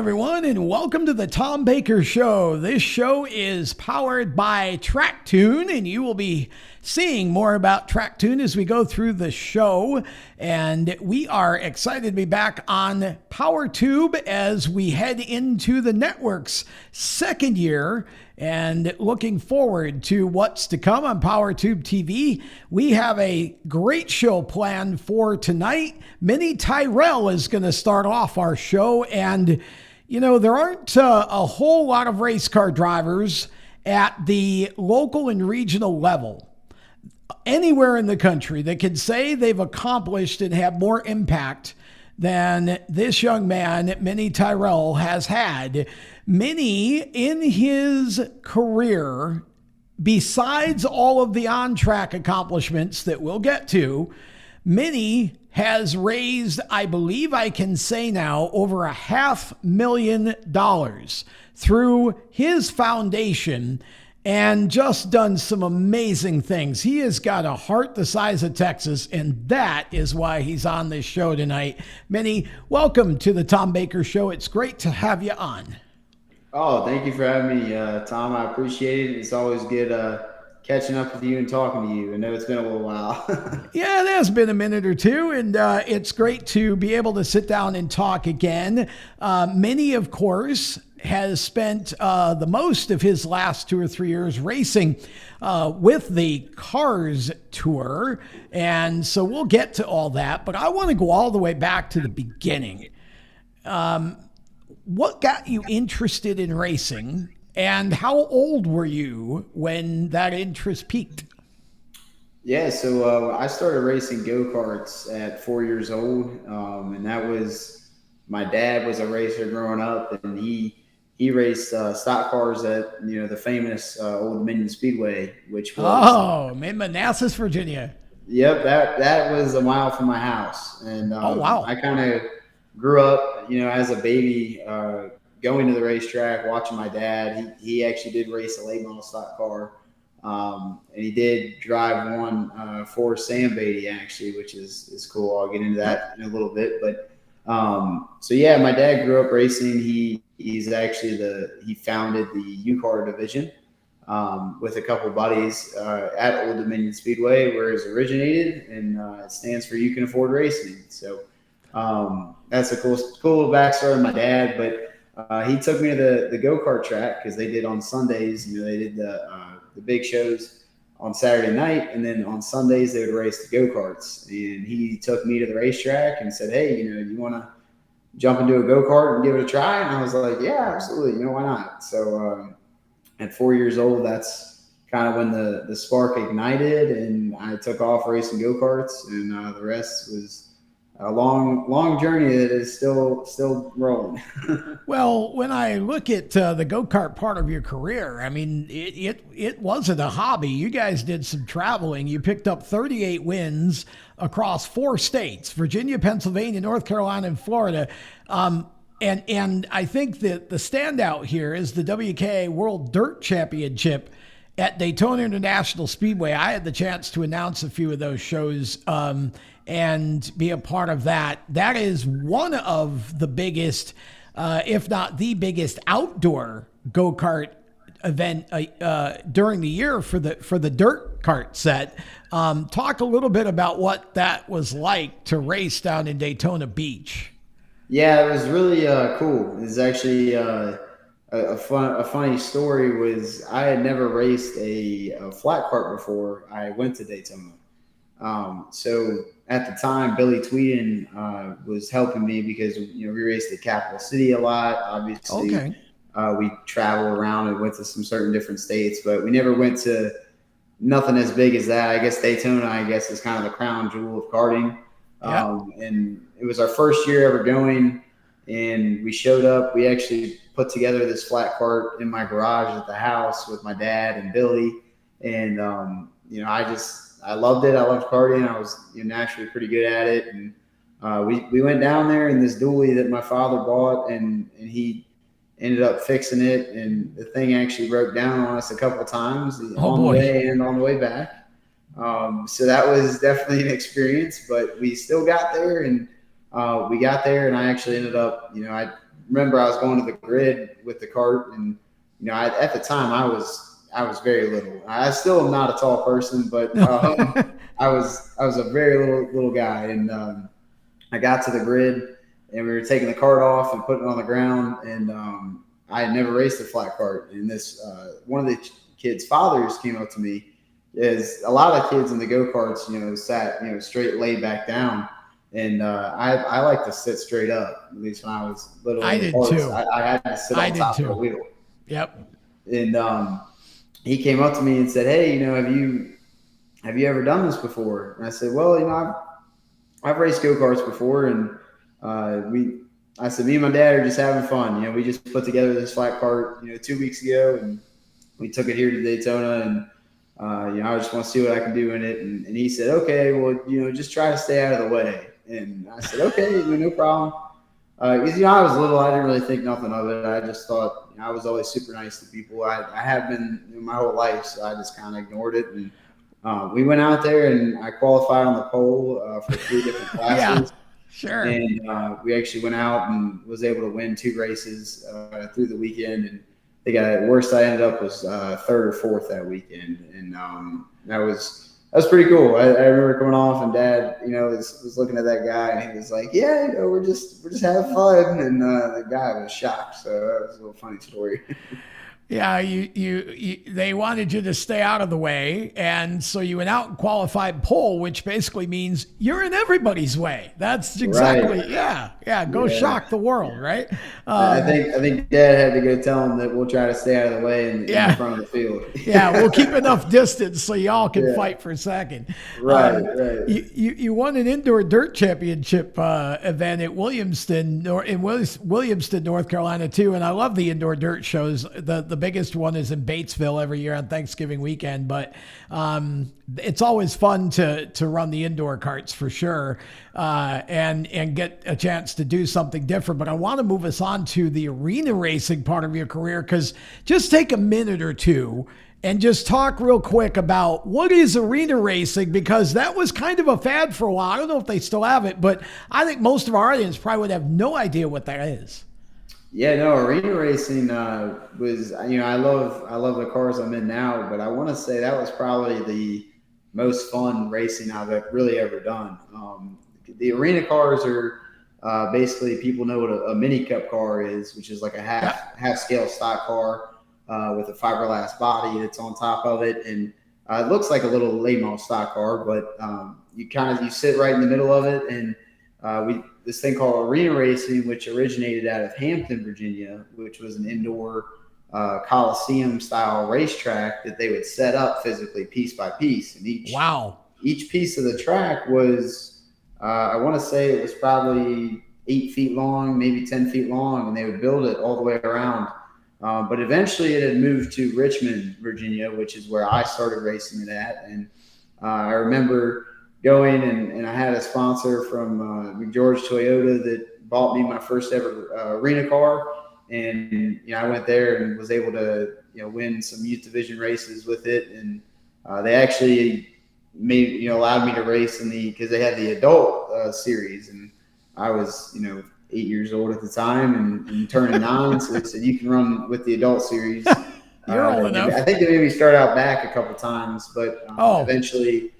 everyone, and welcome to the Tom Baker Show. This show is powered by TrackTune, and you will be seeing more about TrackTune as we go through the show. And we are excited to be back on PowerTube as we head into the network's second year and looking forward to what's to come on PowerTube TV. We have a great show planned for tonight. Mini Tyrrell is going to start off our show, and you know, there aren't a whole lot of race car drivers at the local and regional level anywhere in the country that can say they've accomplished and have more impact than this young man, Mini Tyrrell, has had. Mini, in his career, besides all of the on-track accomplishments that we'll get to, Mini has raised, I believe I can say now, over $500,000 through his foundation and just done some amazing things. He has got a heart the size of Texas, and that is why he's on this show tonight. Mini, welcome to the Tom Baker Show. It's great to have you on. Oh, thank you for having me, Tom. I appreciate it. It's always good catching up with you and talking to you. I know it's been a little while. Yeah, it has been a minute or two, and it's great to be able to sit down and talk again. Mini, of course, has spent the most of his last 2 or 3 years racing with the Cars Tour, and so we'll get to all that, but I want to go all the way back to the beginning. What got you interested in racing, and how old were you when that interest peaked? Yeah, so I started racing go-karts at 4 years old, and that was, my dad was a racer growing up, and he raced stock cars at, you know, the famous Old Dominion Speedway, which was in Manassas, Virginia. Yep, that was a mile from my house, and oh wow, I kind of grew up, you know, as a baby, going to the racetrack, watching my dad. He actually did race a late model stock car, and he did drive one for Sam Beatty actually, which is cool. I'll get into that in a little bit, but so yeah, my dad grew up racing. He's actually he founded the U-Car division with a couple buddies at Old Dominion Speedway, where it's originated, and it stands for You Can Afford Racing. So that's a cool little backstory of my dad. But he took me to the go-kart track because they did on Sundays. You know, they did the big shows on Saturday night, and then on Sundays they would race the go-karts. And he took me to the racetrack and said, "Hey, you know, you want to jump into a go-kart and give it a try?" And I was like, "Yeah, absolutely. You know, why not?" So at 4 years old, that's kind of when the spark ignited, and I took off racing go-karts, and the rest was a long journey that is still rolling. Well, when I look at the go-kart part of your career, I mean, it wasn't a hobby. You guys did some traveling. You picked up 38 wins across 4 states: Virginia, Pennsylvania, North Carolina, and Florida. And I think that the standout here is the WKA World Dirt Championship at Daytona International Speedway. I had the chance to announce a few of those shows and be a part of that. That is one of the biggest, if not the biggest, outdoor go-kart event during the year for the dirt kart set. Talk a little bit about what that was like to race down in Daytona Beach. Yeah, it was really cool. It's actually a funny story. Was I had never raced a flat kart before I went to Daytona. So at the time, Billy Tweeden was helping me because, you know, we raced at Capital City a lot. Obviously, okay. We traveled around and went to some certain different states, but we never went to nothing as big as that. I guess Daytona, is kind of the crown jewel of karting. Yeah. And it was our first year ever going, and we showed up. We actually put together this flat kart in my garage at the house with my dad and Billy, and you know, I loved it. I loved karting. I was, you know, naturally pretty good at it. And we went down there in this dually that my father bought, and he ended up fixing it. And the thing actually broke down on us a couple of times on the way and on the way back. So that was definitely an experience, but we still got there, and we got there, and I actually ended up, you know, I remember I was going to the grid with the cart, and at the time I was very little. I still am not a tall person, but I was a very little guy, and I got to the grid, and we were taking the cart off and putting it on the ground, and I had never raced a flat cart, and this one of the kids' fathers came up to me. Is a lot of kids in the go-karts, sat straight laid back down, and I like to sit straight up. At least when I was little. I did too. I had to sit on top of the wheel. Yep. And he came up to me and said, "Hey, have you ever done this before?" And I said, "Well, I've raced go-karts before, and I said, me and my dad are just having fun. We just put together this flat cart, 2 weeks ago, and we took it here to Daytona, and I just want to see what I can do in it." And he said, "Okay, well, just try to stay out of the way." And I said, "Okay, no problem." Because I was little, I didn't really think nothing of it. I just thought I was always super nice to people. I have been my whole life, so I just kind of ignored it. And we went out there, and I qualified on the pole for 3 different classes. Yeah, sure. And we actually went out and was able to win 2 races through the weekend. And I think the worst I ended up was 3rd or 4th that weekend, and that was pretty cool. I remember coming off, and Dad, was looking at that guy, and he was like, "Yeah, we're just having fun," and the guy was shocked. So that was a little funny story. Yeah, they wanted you to stay out of the way, and so you went out and qualified pole, which basically means you're in everybody's way. That's exactly right. Go shock the world, right? I think Dad had to go tell him that we'll try to stay out of the way in front of the field. Yeah, we'll keep enough distance so y'all can fight for second. Right. You won an indoor dirt championship event at Williamston, North Carolina too, and I love the indoor dirt shows. The biggest one is in Batesville every year on Thanksgiving weekend, but it's always fun to run the indoor carts for sure, and get a chance to do something different. But I want to move us on to the arena racing part of your career, because just take a minute or two and just talk real quick about what is arena racing, because that was kind of a fad for a while. I don't know if they still have it, but I think most of our audience probably would have no idea what that is. Yeah, no, arena racing was, I love the cars I'm in now, but I want to say that was probably the most fun racing I've really ever done. The arena cars are basically, people know what a mini cup car is, which is like a half scale stock car with a fiberglass body that's on top of it, and it looks like a little late model stock car, but you sit right in the middle of it, and this thing called arena racing, which originated out of Hampton, Virginia, which was an indoor Coliseum style racetrack that they would set up physically piece by piece. And each piece of the track was, I want to say it was probably 8 feet long, maybe 10 feet long, and they would build it all the way around. But eventually it had moved to Richmond, Virginia, which is where I started racing it at. And I remember going, and I had a sponsor from McGeorge Toyota that bought me my first ever arena car, and I went there and was able to win some youth division races with it, and they actually allowed me to race because they had the adult series, and I was 8 years old at the time and turning 9, so they said you can run with the adult series. You're old enough. I think they made me start out back a couple times, but eventually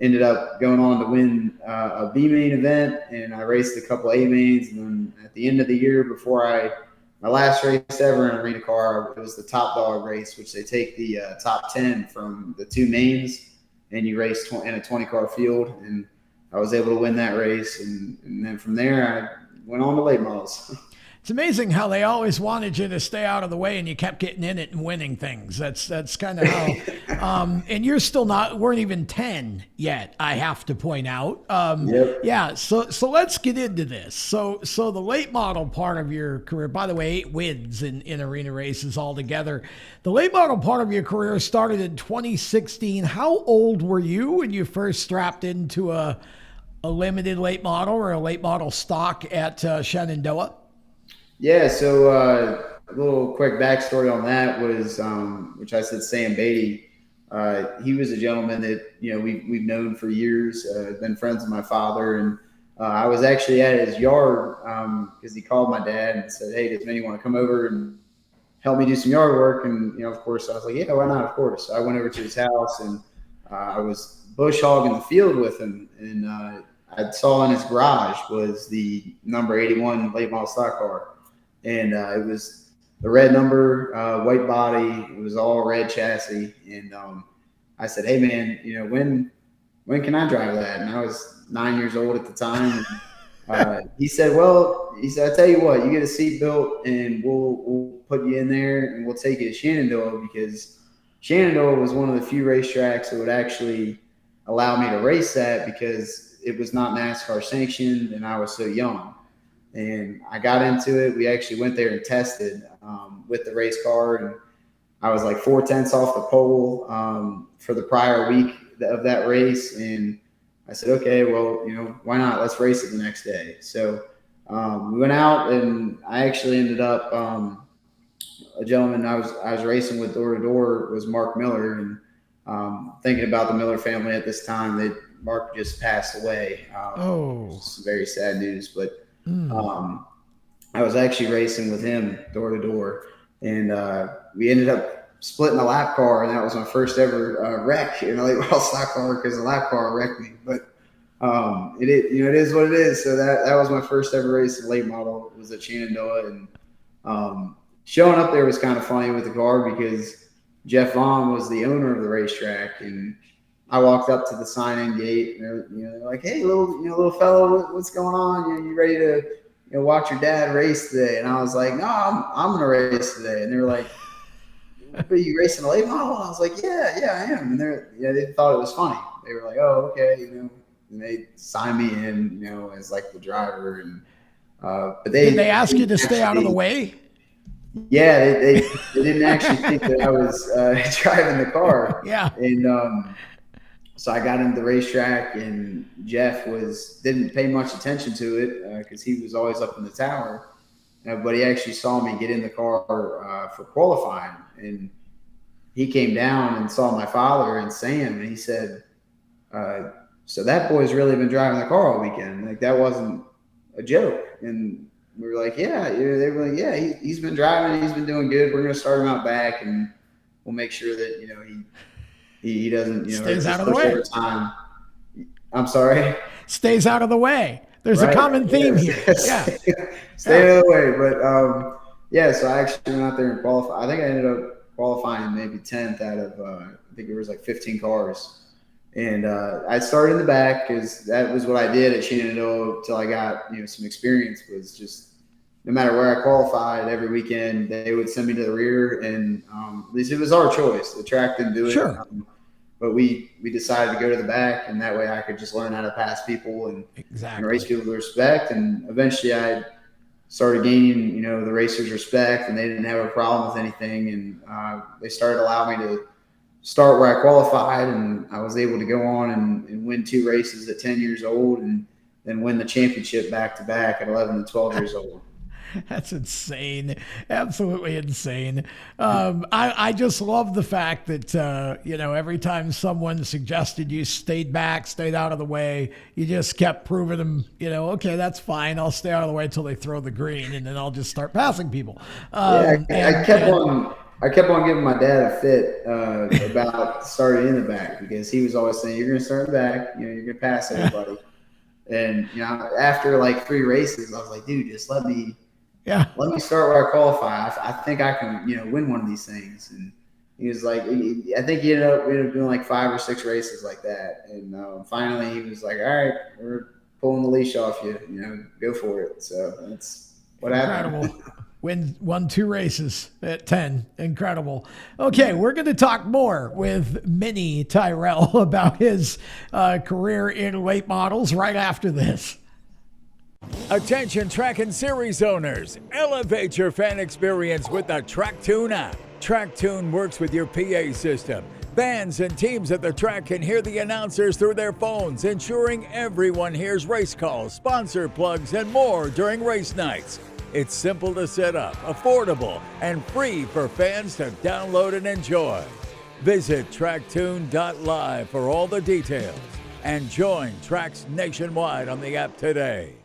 ended up going on to win a B main event, and I raced a couple A mains. And then at the end of the year, before my last race ever in an arena car, it was the top dog race, which they take the top 10 from the 2 mains, and you race in a 20-car field. And I was able to win that race, and then from there I went on to late models. It's amazing how they always wanted you to stay out of the way, and you kept getting in it and winning things. That's kind of how. And you're still weren't even 10 yet, I have to point out. Yep. Yeah. So let's get into this. So the late model part of your career, by the way, 8 wins in arena races altogether. The late model part of your career started in 2016. How old were you when you first strapped into a limited late model or a late model stock at Shenandoah? Yeah, so a little quick backstory on that was, which I said Sam Beatty. He was a gentleman that we've known for years, been friends with my father, and I was actually at his yard because he called my dad and said, "Hey, does Minnie want to come over and help me do some yard work?" And of course, I was like, "Yeah, why not? Of course." So I went over to his house and I was bush hogging the field with him, and I saw in his garage was the number 81 late model stock car, and it was the red number, white body. It was all red chassis, and I said, "Hey, man, when can I drive that?" And I was 9 years old at the time. He said, "Well," he said, "I tell you what, you get a seat built, and we'll put you in there, and we'll take you to Shenandoah, because Shenandoah was one of the few racetracks that would actually allow me to race that, because it was not NASCAR sanctioned, and I was so young." And I got into it. We actually went there and tested with the race car, and I was like 4/10 off the pole for the prior week of that race, and I said, "Okay, well, why not? Let's race it the next day." So we went out, and I actually ended up a gentleman I was racing with door to door was Mark Miller, and thinking about the Miller family at this time, that Mark just passed away. It's very sad news, but I was actually racing with him door to door, and we ended up splitting a lap car, and that was my first ever wreck in a late model stock car, because the lap car wrecked me. But it is what it is. So that was my first ever race in late model. It was at Shenandoah, and showing up there was kind of funny with the car, because Jeff Vaughn was the owner of the racetrack, and I walked up to the sign-in gate, and they're like, "Hey, little fellow, what's going on? You ready to watch your dad race today?" And I was like, "No, I'm gonna race today." And they were like, "Are you racing a late model?" And I was like, "Yeah, I am." And they thought it was funny. They were like, "Oh, okay," and they signed me in, as like the driver. And but did they ask you to stay out of the way? Yeah, they didn't actually think that I was driving the car. Yeah. And so I got into the racetrack, and Jeff didn't pay much attention to it because he was always up in the tower. But he actually saw me get in the car for qualifying, and he came down and saw my father and Sam, and he said, "So that boy's really been driving the car all weekend. Like, that wasn't a joke." And we were like, "Yeah." They were like, "Yeah, he's been driving. He's been doing good. We're going to start him out back, and we'll make sure that he doesn't stays out of the way." Time. I'm sorry. Stays out of the way. There's a common theme here. Yeah. Stay out of the way. But so I actually went out there and qualified. I think I ended up qualifying maybe 10th out of I think it was like 15 cars. And I started in the back, because that was what I did at Shenandoah until I got some experience. Was just, no matter where I qualified, every weekend they would send me to the rear, and at least it was our choice. The track didn't do it. Sure. But we decided to go to the back, and that way I could just learn how to pass people and race people with respect. And eventually I started gaining, the racers' respect, and they didn't have a problem with anything. And they started allowing me to start where I qualified, and I was able to go on and win 2 races at 10 years old, and then win the championship back to back at 11 and 12 years old. That's insane. Absolutely insane. I just love the fact that, every time someone suggested you stayed out of the way, you just kept proving them, okay, that's fine. I'll stay out of the way until they throw the green, and then I'll just start passing people. I kept on giving my dad a fit about starting in the back, because he was always saying, "You're going to start in the back, you're going to pass everybody." And after like 3 races, I was like, "Dude, just let me start where I qualify. I think I can, win one of these things." And he was like, I think he ended up doing like 5 or 6 races like that. And finally he was like, "All right, we're pulling the leash off you, go for it." So that's what happened. Incredible. Won 2 races at 10. Incredible. Okay, we're going to talk more with Mini Tyrrell about his career in late models right after this. Attention track and series owners, elevate your fan experience with the TrackTune app. TrackTune works with your PA system. Fans and teams at the track can hear the announcers through their phones, ensuring everyone hears race calls, sponsor plugs, and more during race nights. It's simple to set up, affordable, and free for fans to download and enjoy. Visit tracktune.live for all the details. and join tracks nationwide on the app today.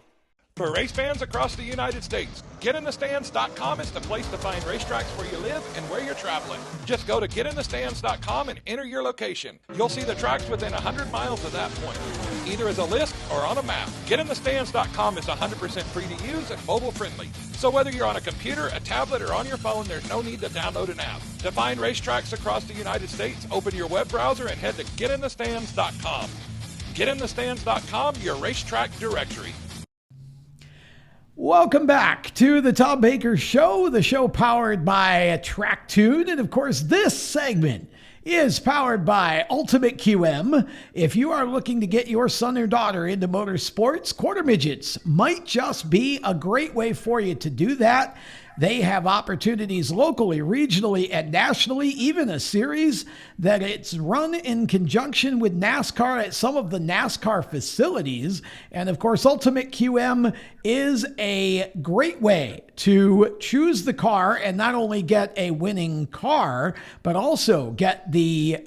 For race fans across the United States, GetInTheStands.com is the place to find racetracks where you live and where you're traveling. Just go to GetInTheStands.com and enter your location. You'll see the tracks within 100 miles of that point, either as a list or on a map. GetInTheStands.com is 100% free to use and mobile friendly. So whether you're on a computer, a tablet, or on your phone, there's no need to download an app. To find racetracks across the United States, open your web browser and head to GetInTheStands.com. GetInTheStands.com, your racetrack directory. Welcome back to the Tom Baker Show, the show powered by TrackTune. And of course, this segment is powered by Ultimate QM. If you are looking to get your son or daughter into motorsports, quarter midgets might just be a great way for you to do that. They have opportunities locally, regionally, and nationally, even a series that it's run in conjunction with NASCAR at some of the NASCAR facilities. And of course, Ultimate QM is a great way to choose the car and not only get a winning car, but also get the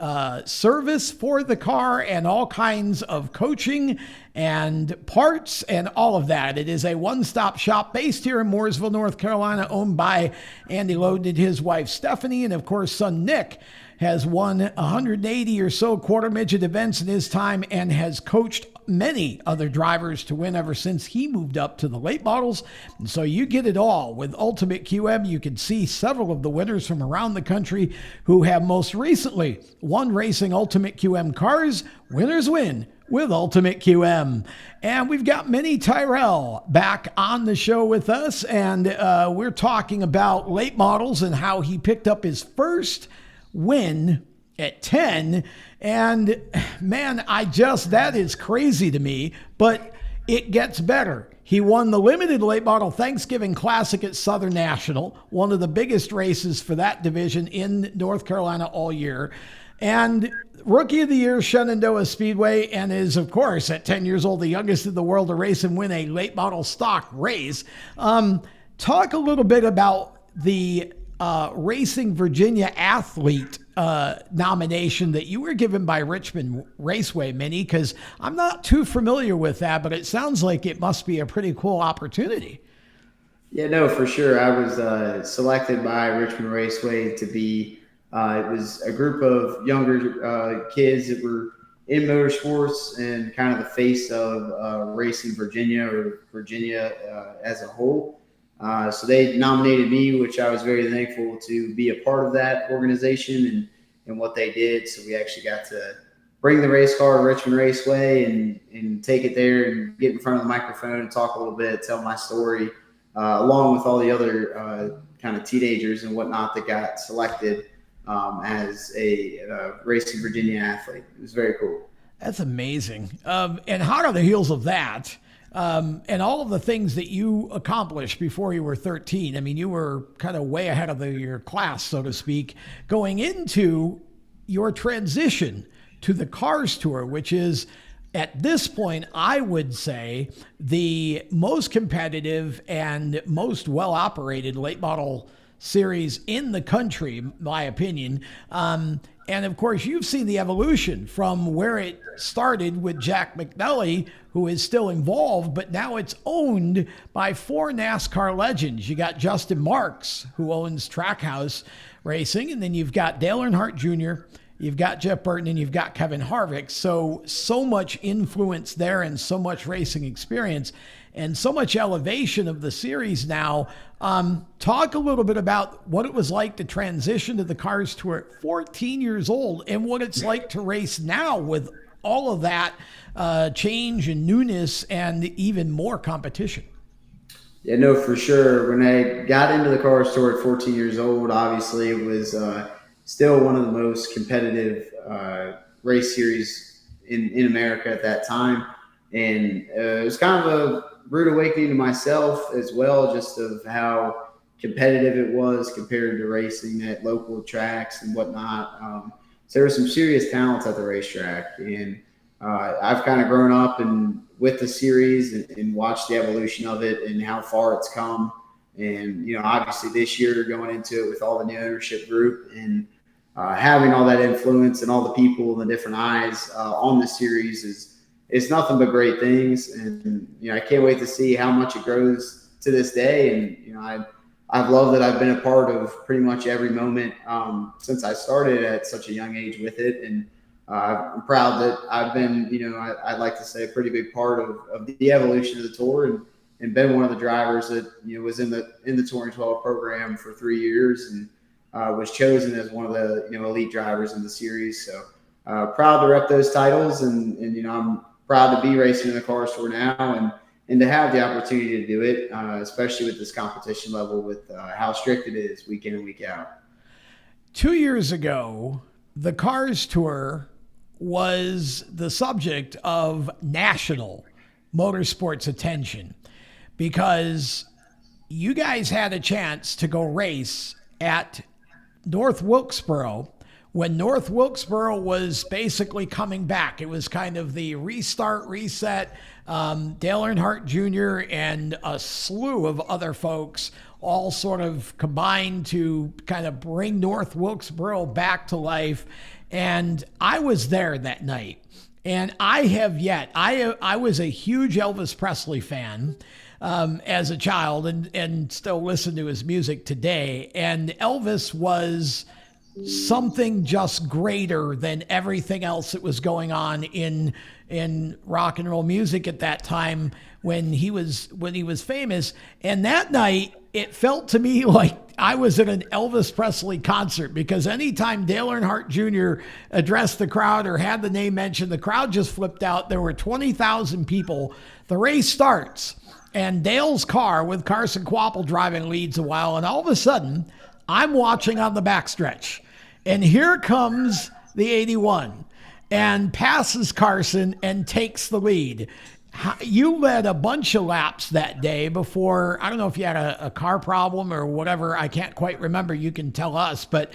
service for the car and all kinds of coaching and parts and all of that. It is a one-stop shop based here in Mooresville, North Carolina, owned by Andy Loden and his wife Stephanie, and of course son Nick has won 180 or so quarter midget events in his time and has coached many other drivers to win ever since he moved up to the late models. And so you get it all with Ultimate QM. You can see several of the winners from around the country who have most recently won racing Ultimate QM cars. Winners win with Ultimate QM. And we've got Mini Tyrrell back on the show with us, and we're talking about late models and how he picked up his first win at 10. And man, that is crazy to me, but it gets better. He won the limited late model Thanksgiving Classic at Southern National, one of the biggest races for that division in North Carolina all year. And Rookie of the Year, Shenandoah Speedway, and is, of course, at 10 years old, the youngest in the world to race and win a late model stock race. Talk a little bit about the Racing Virginia Athlete nomination that you were given by Richmond Raceway, Minnie, because I'm not too familiar with that, but it sounds like it must be a pretty cool opportunity. Yeah, no, for sure. I was selected by Richmond Raceway to be it was a group of younger kids that were in motorsports and kind of the face of Racing Virginia or Virginia as a whole. So they nominated me, which I was very thankful to be a part of that organization and what they did. So we actually got to bring the race car to Richmond Raceway and take it there and get in front of the microphone and talk a little bit, tell my story, along with all the other kind of teenagers and whatnot that got selected as a Racing Virginia athlete. It was very cool. That's amazing. And hot on the heels of that, and all of the things that you accomplished before you were 13, I mean, you were kind of way ahead of your class, so to speak, going into your transition to the Cars Tour, which is, at this point, I would say, the most competitive and most well-operated late model series in the country, in my opinion. And of course, you've seen the evolution from where it started with Jack McNelly, who is still involved, but now it's owned by 4 NASCAR legends. You got Justin Marks, who owns Trackhouse Racing, and then you've got Dale Earnhardt Jr., you've got Jeff Burton, and you've got Kevin Harvick. So much influence there and so much racing experience and so much elevation of the series now. Talk a little bit about what it was like to transition to the Cars Tour at 14 years old and what it's like to race now with all of that change and newness and even more competition. Yeah, no, for sure. When I got into the Cars Tour at 14 years old, obviously it was still one of the most competitive race series in America at that time. And it was kind of a rude awakening to myself as well, just of how competitive it was compared to racing at local tracks and whatnot. So there was some serious talents at the racetrack. And I've kind of grown up with the series and watched the evolution of it and how far it's come. And, you know, obviously this year going into it with all the new ownership group and having all that influence and all the people and the different eyes on the series is it's nothing but great things. And, I can't wait to see how much it grows to this day. And, I've loved that I've been a part of pretty much every moment since I started at such a young age with it. And I'm proud that I've been, I'd like to say a pretty big part of the evolution of the tour, and been one of the drivers that, was in the Touring 12 program for 3 years, and was chosen as one of the, elite drivers in the series. So proud to rep those titles, and I'm proud to be racing in the car store now, and to have the opportunity to do it, especially with this competition level, with how strict it is week in and week out. 2 years ago, the Cars Tour was the subject of national motorsports attention, because you guys had a chance to go race at North Wilkesboro when North Wilkesboro was basically coming back. It was kind of the restart, reset. Dale Earnhardt Jr. and a slew of other folks all sort of combined to kind of bring North Wilkesboro back to life. And I was there that night. And I was a huge Elvis Presley fan as a child, and still listen to his music today. And Elvis was something just greater than everything else that was going on in rock and roll music at that time when he was famous. And that night, it felt to me like I was at an Elvis Presley concert, because anytime Dale Earnhardt Jr. addressed the crowd or had the name mentioned, the crowd just flipped out. There were 20,000 people. The race starts, and Dale's car with Carson Kvapil driving leads a while, and all of a sudden, I'm watching on the backstretch, and here comes the 81 and passes Carson and takes the lead. You led a bunch of laps that day before. I don't know if you had a car problem or whatever. I can't quite remember. You can tell us. But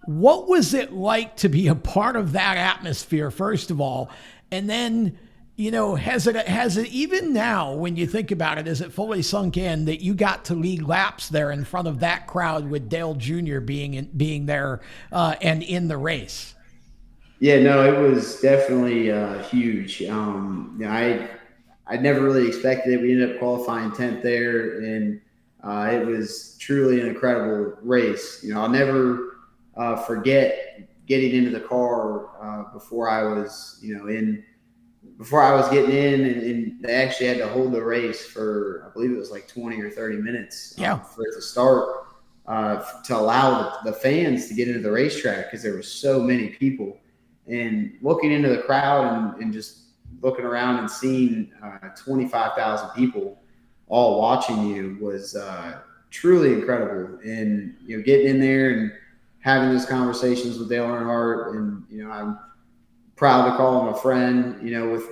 what was it like to be a part of that atmosphere, first of all? And then, has it even now, when you think about it, is it fully sunk in that you got to lead laps there in front of that crowd with Dale Jr. being there and in the race? Yeah, no, it was definitely huge. I never really expected it. We ended up qualifying 10th there, and it was truly an incredible race. I'll never forget getting into the car before I was, before I was getting in, and they actually had to hold the race for, I believe it was like 20 or 30 minutes for it to start, to allow the fans to get into the racetrack, because there were so many people. And looking into the crowd and just looking around and seeing 25,000 people all watching you was truly incredible. And, getting in there and having those conversations with Dale Earnhardt, and, I'm proud to call him a friend,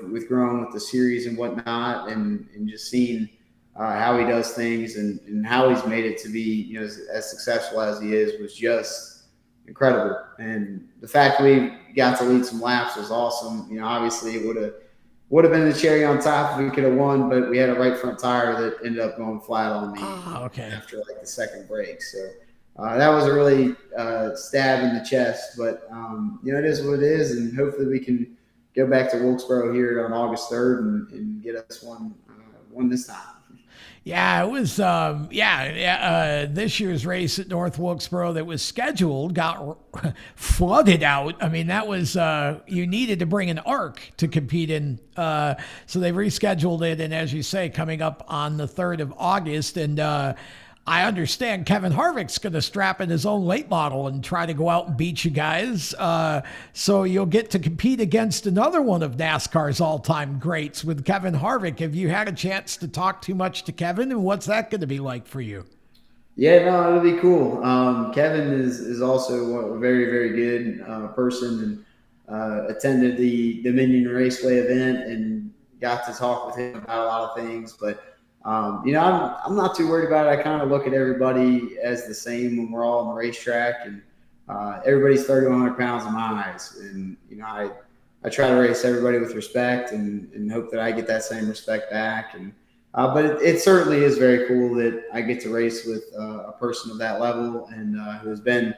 with growing with the series and whatnot, and just seeing how he does things and how he's made it to be, as successful as he is, was just incredible. And the fact that we got to lead some laps was awesome. Obviously it would have been the cherry on top if we could have won, but we had a right front tire that ended up going flat on me after like the second break. So that was a really stab in the chest, but it is what it is, and hopefully we can go back to Wilkesboro here on August 3rd and get us one this time. Yeah, it was, this year's race at North Wilkesboro that was scheduled got flooded out. I mean, that was, you needed to bring an ARC to compete in. So they rescheduled it. And as you say, coming up on the 3rd of August. And I understand Kevin Harvick's going to strap in his own late model and try to go out and beat you guys. So you'll get to compete against another one of NASCAR's all-time greats with Kevin Harvick. Have you had a chance to talk too much to Kevin, and what's that going to be like for you? Yeah, no, it'll be cool. Kevin is also a very, very good person, and attended the Dominion Raceway event and got to talk with him about a lot of things. But I'm not too worried about it. I kind of look at everybody as the same when we're all on the racetrack, and everybody's 30 to 100 pounds in my eyes. And, I try to race everybody with respect and hope that I get that same respect back. And, but it certainly is very cool that I get to race with a person of that level, and who has been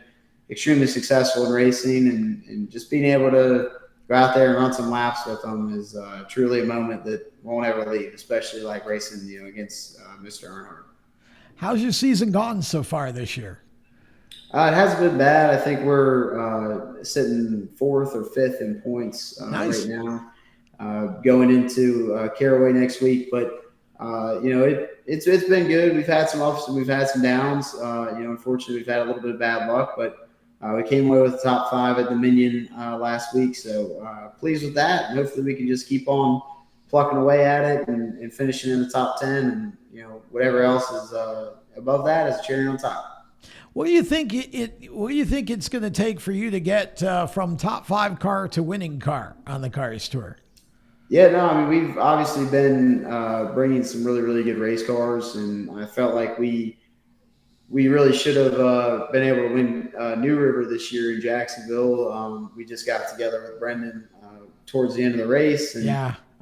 extremely successful in racing, and just being able to go out there and run some laps with them is truly a moment that won't ever leave, especially like racing, against Mr. Earnhardt. How's your season gone so far this year? It hasn't been bad. I think we're sitting 4th or 5th in points Nice. right now, going into Caraway next week. But it's been good. We've had some ups and we've had some downs. Unfortunately, we've had a little bit of bad luck, but we came away with the top 5 at Dominion last week. So pleased with that, and hopefully we can just keep on plucking away at it and finishing in the top 10, and whatever else is above that is a cherry on top. What do you think what do you think it's going to take for you to get from top 5 car to winning car on the Cars Tour? Yeah, no, I mean, we've obviously been bringing some really, really good race cars, and I felt like we really should have been able to win New River this year in Jacksonville. We just got together with Brendan towards the end of the race, and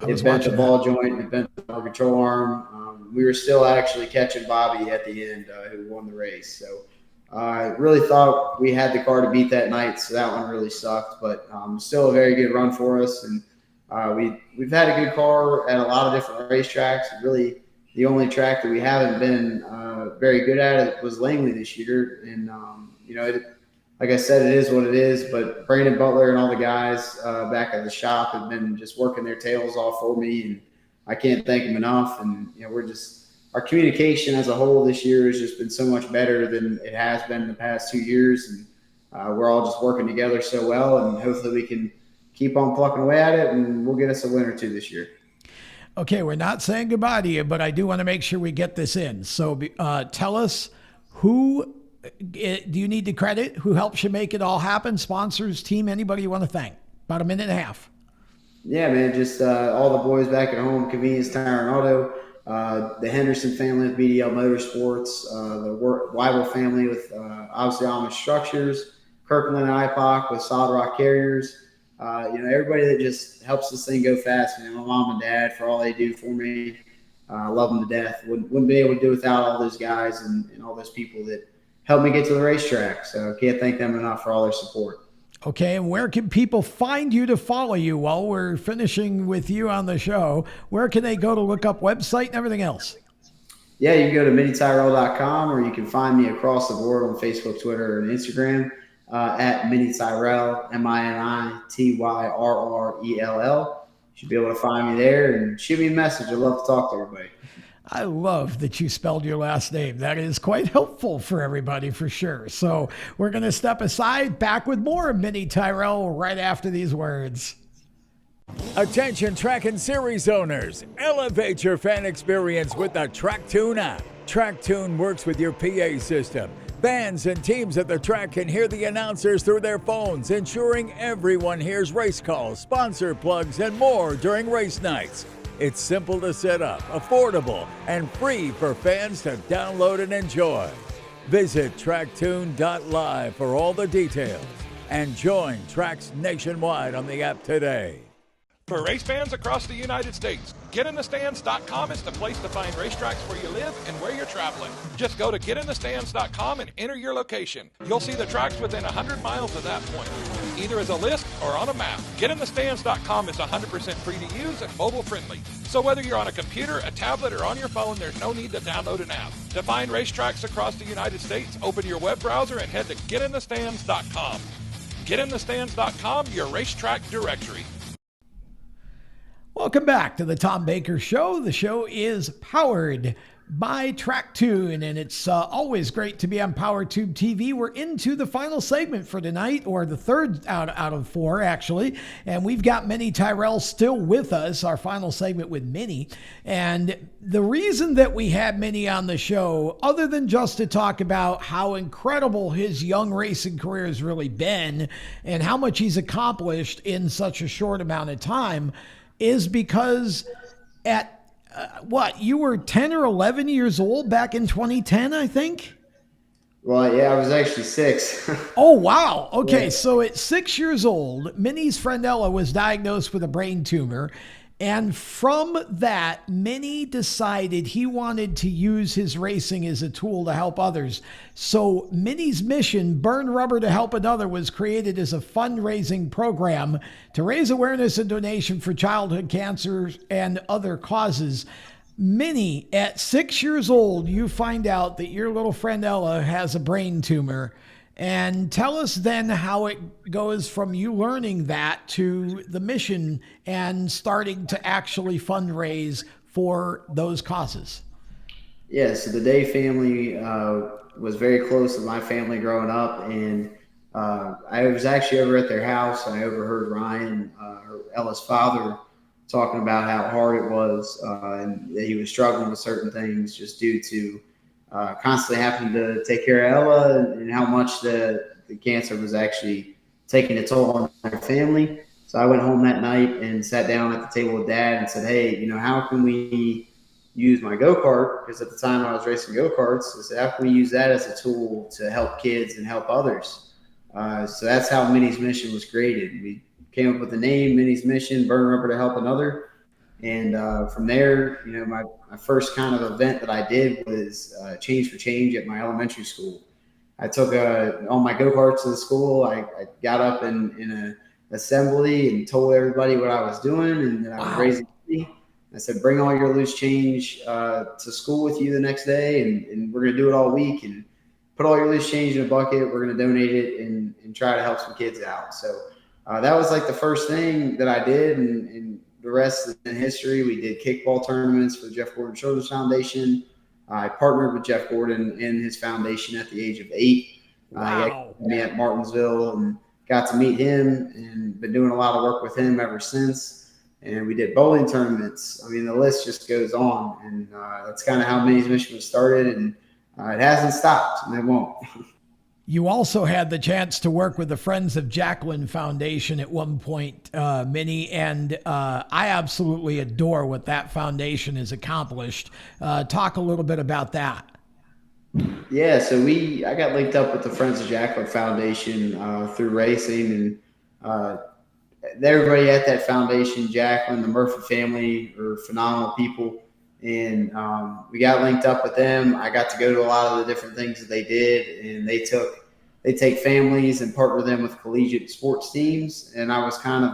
it bent the ball joint, it bent the control arm. We were still actually catching Bobby at the end, who won the race. So I really thought we had the car to beat that night, so that one really sucked. But still a very good run for us, and we've had a good car at a lot of different racetracks. Really, the only track that we haven't been very good at it was Langley this year, and like I said, it is what it is. But Brandon Butler and all the guys back at the shop have been just working their tails off for me, and I can't thank them enough. And our communication as a whole this year has just been so much better than it has been in the past 2 years, and we're all just working together so well, and hopefully we can keep on plucking away at it, and we'll get us a win or 2 this year. Okay, we're not saying goodbye to you, but I do want to make sure we get this in. So tell us, who do you need to credit? Who helps you make it all happen? Sponsors, team, anybody you want to thank? About a minute and a half. Yeah, man, just all the boys back at home, Convenience Tire and Auto, the Henderson family with BDL Motorsports, the Weibel family with obviously Amish Structures, Kirkland and IPOC with Solid Rock Carriers. Everybody that just helps this thing go fast. My mom and dad, for all they do for me, I love them to death. Wouldn't be able to do without all those guys and all those people that helped me get to the racetrack. So can't thank them enough for all their support. Okay, and where can people find you to follow you while we're finishing with you on the show? Where can they go to look up website and everything else? Yeah, you can go to minityrrell.com, or you can find me across the board on Facebook, Twitter, and Instagram at Mini Tyrrell, MiniTyrrell. You should be able to find me there and shoot me a message. I'd love to talk to everybody. I love that you spelled your last name. That is quite helpful for everybody, for sure. So we're going to step aside, back with more Mini Tyrrell right after these words. Attention track and series owners, elevate your fan experience with the TrackTune app. TrackTune works with your PA system. Fans and teams at the track can hear the announcers through their phones, ensuring everyone hears race calls, sponsor plugs, and more during race nights. It's simple to set up, affordable, and free for fans to download and enjoy. Visit tracktune.live for all the details and join tracks nationwide on the app today. For race fans across the United States, GetInTheStands.com is the place to find racetracks where you live and where you're traveling. Just go to GetInTheStands.com and enter your location. You'll see the tracks within 100 miles of that point, either as a list or on a map. GetInTheStands.com is 100% free to use and mobile friendly. So whether you're on a computer, a tablet, or on your phone, there's no need to download an app. To find racetracks across the United States, open your web browser and head to GetInTheStands.com. GetInTheStands.com, your racetrack directory. Welcome back to the Tom Baker Show. The show is powered by TrackTune, and it's always great to be on PowerTube TV. We're into the final segment for tonight, or the third out of 4, actually. And we've got Mini Tyrrell still with us, our final segment with Mini. And the reason that we had Mini on the show, other than just to talk about how incredible his young racing career has really been and how much he's accomplished in such a short amount of time, is because at you were 10 or 11 years old back in 2010, I think? Well, yeah, I was actually 6. Oh, wow. Okay, Yeah. so at 6 years old, Minnie's friend Ella was diagnosed with a brain tumor, And from that, Mini decided he wanted to use his racing as a tool to help others. So Mini's mission, Burn Rubber to Help Another, was created as a fundraising program to raise awareness and donation for childhood cancers and other causes. Mini, at 6 years old, you find out that your little friend Ella has a brain tumor. And tell us then how it goes from you learning that to the mission and starting to actually fundraise for those causes. Yeah, so the Day family was very close to my family growing up, and I was actually over at their house, and I overheard Ryan, Ella's father, talking about how hard it was, and that he was struggling with certain things just due to constantly having to take care of Ella, and how much the cancer was actually taking a toll on their family. So I went home that night and sat down at the table with Dad and said, hey, how can we use my go-kart? Because at the time I was racing go-karts. I said, how can we use that as a tool to help kids and help others? So that's how Mini's mission was created. We came up with the name, Mini's mission, Burn Rubber to Help Another. And from there, my first kind of event that I did was Change for Change at my elementary school. I took all my go-karts to the school. I got up in an assembly and told everybody what I was doing, and that I was raising money. I said, bring all your loose change to school with you the next day, and we're going to do it all week, and put all your loose change in a bucket. We're going to donate it and try to help some kids out. So that was like the first thing that I did, and the rest is in history. We did kickball tournaments for the Jeff Gordon Children's Foundation. I partnered with Jeff Gordon and his foundation at the age of 8. Wow. He met me at Martinsville and got to meet him, and been doing a lot of work with him ever since. And we did bowling tournaments. I mean, the list just goes on. And that's kind of how Mini's mission was started. And it hasn't stopped, and it won't. You also had the chance to work with the Friends of Jacqueline Foundation at one point, Mini, and I absolutely adore what that foundation has accomplished. Talk a little bit about that. Yeah, so I got linked up with the Friends of Jacqueline Foundation through racing, and everybody at that foundation, Jacqueline, the Murphy family, are phenomenal people. And we got linked up with them. I got to go to a lot of the different things that they did, and they take families and partner them with collegiate sports teams. And I was kind of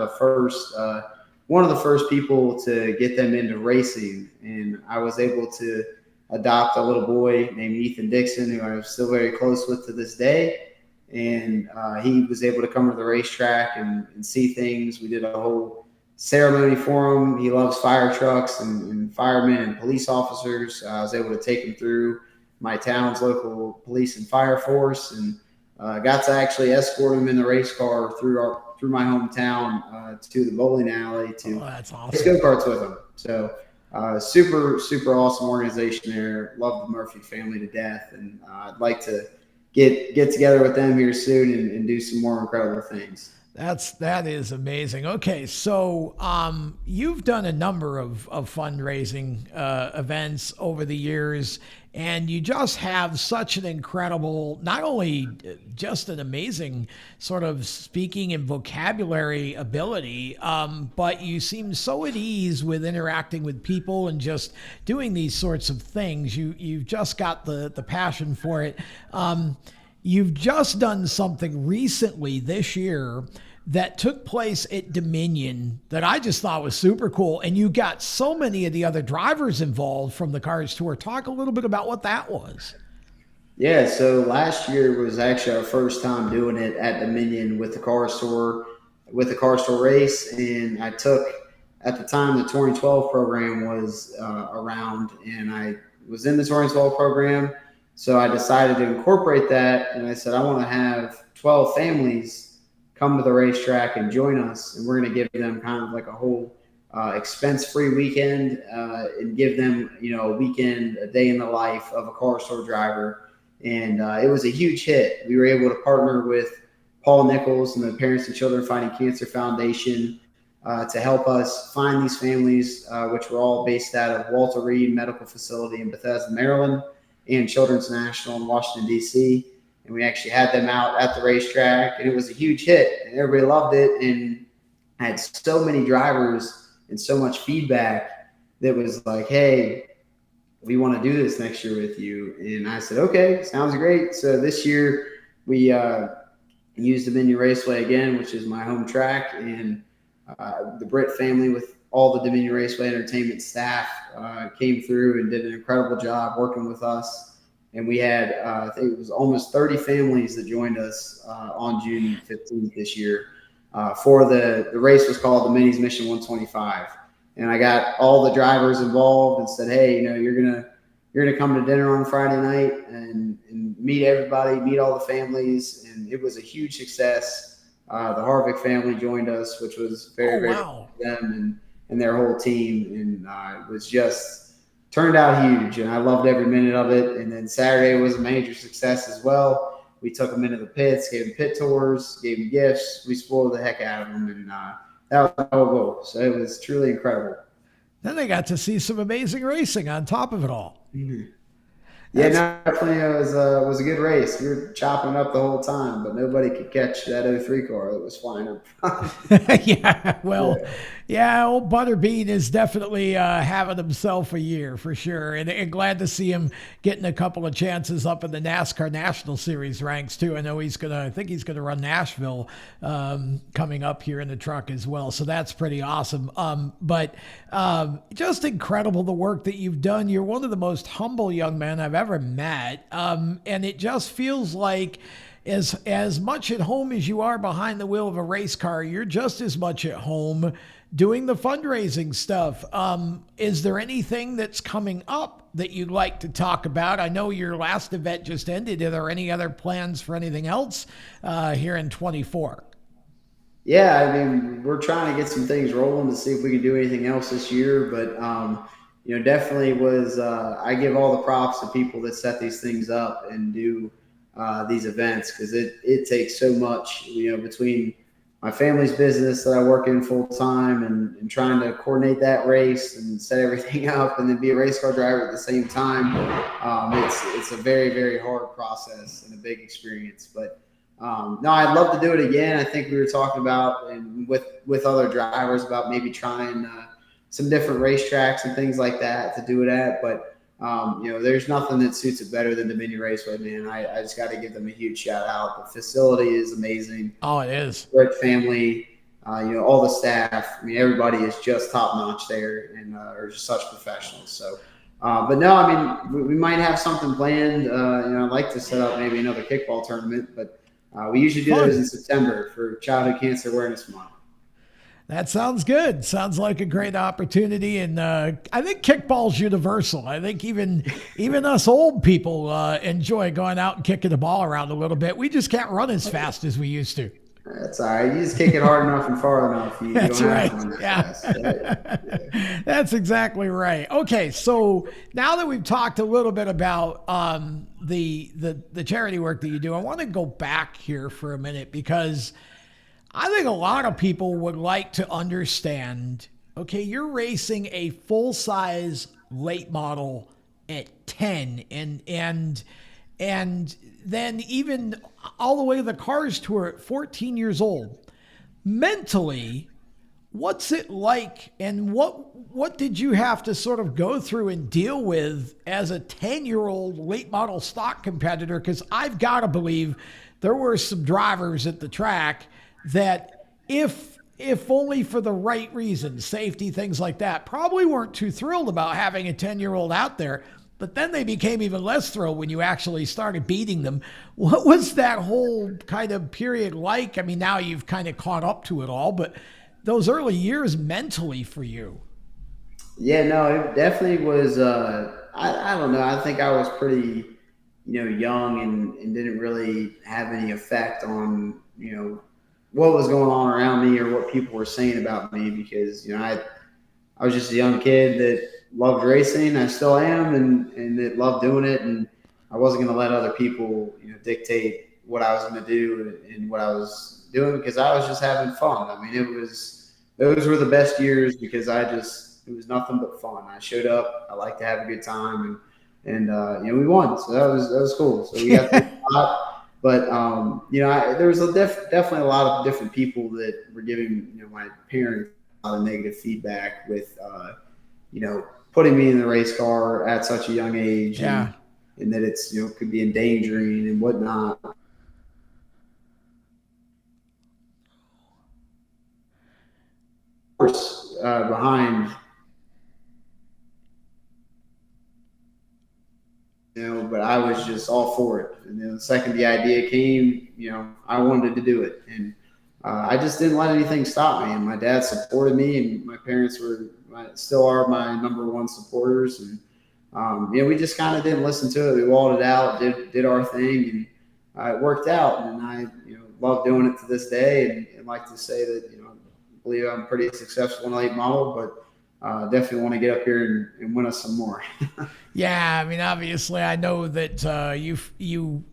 one of the first people to get them into racing. And I was able to adopt a little boy named Ethan Dixon, who I'm still very close with to this day. And he was able to come to the racetrack and see things. We did a whole ceremony for him. He loves fire trucks and firemen and police officers. I was able to take him through my town's local police and fire force, and got to actually escort him in the race car through my hometown to the bowling alley to that's awesome. race go-karts with him. So super, super awesome organization there. Love the Murphy family to death, and I'd like to get together with them here soon and do some more incredible things. That is amazing. Okay, so you've done a number of fundraising events over the years, and you just have such an incredible, not only just an amazing sort of speaking and vocabulary ability, but you seem so at ease with interacting with people and just doing these sorts of things. You've just got the passion for it. You've just done something recently this year that took place at Dominion that I just thought was super cool. And you got so many of the other drivers involved from the Cars Tour. Talk a little bit about what that was. Yeah, so last year was actually our first time doing it at Dominion with the Cars Tour race. And I took, at the time, the Touring 12 program was around, and I was in the Touring 12 program. So I decided to incorporate that, and I said, I want to have 12 families come to the racetrack and join us, and we're going to give them kind of like a whole expense-free weekend, and give them, a weekend, a day in the life of a Car Store driver. And it was a huge hit. We were able to partner with Paul Nichols and the Parents and Children Fighting Cancer Foundation to help us find these families, which were all based out of Walter Reed Medical Facility in Bethesda, Maryland, and Children's National in Washington, D.C., and we actually had them out at the racetrack, and it was a huge hit, and everybody loved it. And I had so many drivers and so much feedback that was like, hey, we want to do this next year with you. And I said, okay, sounds great. So this year we used the Dominion Raceway again, which is my home track, and the Britt family with all the Dominion Raceway Entertainment staff came through and did an incredible job working with us. And we had, I think it was almost 30 families that joined us on June 15th this year for the race was called the Minis Mission 125. And I got all the drivers involved and said, hey, you're gonna come to dinner on Friday night and meet everybody, meet all the families. And it was a huge success. The Harvick family joined us, which was very wow. for them and their whole team. And it was just turned out huge. And I loved every minute of it. And then Saturday was a major success as well. We took them into the pits, gave them pit tours, gave them gifts. We spoiled the heck out of them. And that was our goal. So it was truly incredible. Then they got to see some amazing racing on top of it all. Mm-hmm. Yeah, no, definitely it was a good race. We were chopping it up the whole time, but nobody could catch that 03 car that was flying up. Yeah, well, yeah, old Butterbean is definitely having himself a year for sure, and glad to see him getting a couple of chances up in the NASCAR National Series ranks too. I know I think he's gonna run Nashville coming up here in the truck as well, so that's pretty awesome. But just incredible the work that you've done. You're one of the most humble young men I've ever met, and it just feels like as much at home as you are behind the wheel of a race car, you're just as much at home doing the fundraising stuff. Is there anything that's coming up that you'd like to talk about? I know your last event just ended. Are there any other plans for anything else here in 24? Yeah, I mean, we're trying to get some things rolling to see if we can do anything else this year, but definitely was, I give all the props to people that set these things up and do these events, because it takes so much, between my family's business that I work in full time and trying to coordinate that race and set everything up and then be a race car driver at the same time. It's a very, very hard process and a big experience, but no, I'd love to do it again. I think we were talking about, and with other drivers, about maybe trying some different racetracks and things like that to do it at. But, there's nothing that suits it better than Dominion Raceway, man. I just got to give them a huge shout out. The facility is amazing. Oh, it is. Great family, all the staff. I mean, everybody is just top notch there and are just such professionals. So, but no, I mean, we might have something planned. I'd like to set up maybe another kickball tournament, but we usually do those in September for Childhood Cancer Awareness Month. That sounds good. Sounds like a great opportunity, and I think kickball's universal. I think even us old people enjoy going out and kicking the ball around a little bit. We just can't run as fast as we used to. That's all right. You just kick it hard enough and far enough. That's right. Yeah. That's exactly right. Okay, so now that we've talked a little bit about the charity work that you do, I want to go back here for a minute, because I think a lot of people would like to understand, okay, you're racing a full-size late model at 10 and then even all the way to the Cars Tour at 14 years old. Mentally, what's it like, and what did you have to sort of go through and deal with as a 10-year-old late model stock competitor? Because I've got to believe there were some drivers at the track that, if only for the right reasons, safety, things like that, probably weren't too thrilled about having a 10-year-old out there. But then they became even less thrilled when you actually started beating them. What was that whole kind of period like? I mean, now you've kind of caught up to it all, but those early years mentally for you. Yeah, no, it definitely was. I don't know. I think I was pretty, young and didn't really have any effect on, what was going on around me or what people were saying about me, because, I was just a young kid that loved racing. I still am, and that loved doing it. And I wasn't going to let other people, dictate what I was going to do and what I was doing, because I was just having fun. I mean, those were the best years, because it was nothing but fun. I showed up. I liked to have a good time, and we won. So that was cool. So we got a lot. But, there was definitely a lot of different people that were giving, my parents a lot of negative feedback with, putting me in the race car at such a young age. Yeah. And that it's, could be endangering and whatnot. Of course, behind, but I was just all for it. And then the second the idea came, I wanted to do it. And I just didn't let anything stop me. And my dad supported me, and my parents still are my number one supporters. And, we just kind of didn't listen to it. We walled it out, did our thing, and it worked out. And I, love doing it to this day. And like to say that, I believe I'm pretty successful in late model, but definitely want to get up here and win us some more. Yeah, I mean, obviously, I know that you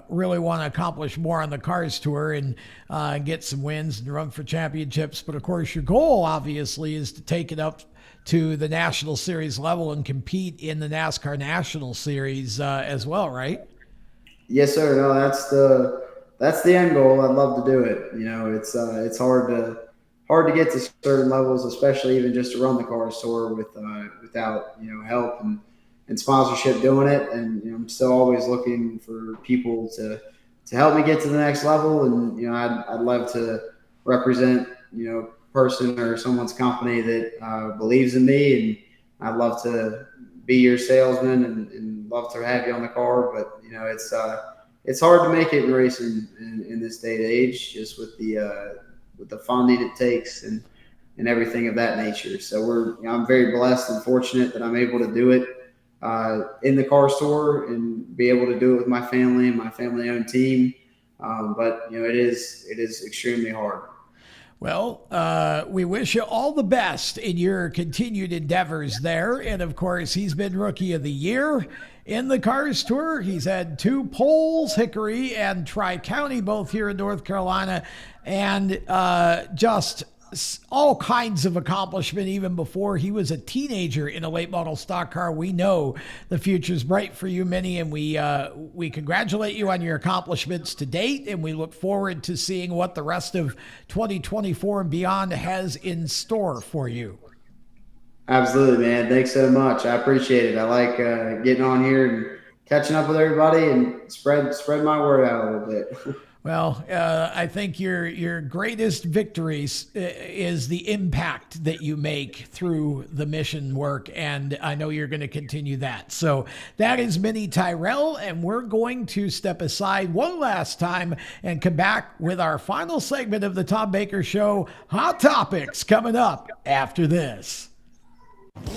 really want to accomplish more on the Cars Tour and get some wins and run for championships. But of course, your goal obviously is to take it up to the National Series level and compete in the NASCAR National Series as well, right? Yes, sir. No, that's the end goal. I'd love to do it. It's hard to get to certain levels, especially even just to run the Cars Tour without help and sponsorship doing it. And I'm still always looking for people to help me get to the next level. And I'd love to represent person or someone's company that believes in me, and I'd love to be your salesman and love to have you on the car. But it's hard to make it in racing in this day and age, just with the funding it takes and everything of that nature. So I'm very blessed and fortunate that I'm able to do it in the Cars Tour and be able to do it with my family and my family-owned team. But it is extremely hard. Well, we wish you all the best in your continued endeavors there. And of course, he's been Rookie of the Year in the Cars Tour. He's had 2 poles, Hickory and Tri-County, both here in North Carolina, and just all kinds of accomplishment even before he was a teenager in a late model stock car. We know the future's bright for you, Mini, and we congratulate you on your accomplishments to date, and we look forward to seeing what the rest of 2024 and beyond has in store for you. Absolutely, man. Thanks so much. I appreciate it. I like getting on here and catching up with everybody and spread my word out a little bit. Well, I think your greatest victories is the impact that you make through the mission work, and I know you're going to continue that. So that is Mini Tyrrell, and we're going to step aside one last time and come back with our final segment of the Tom Baker Show, Hot Topics, coming up after this.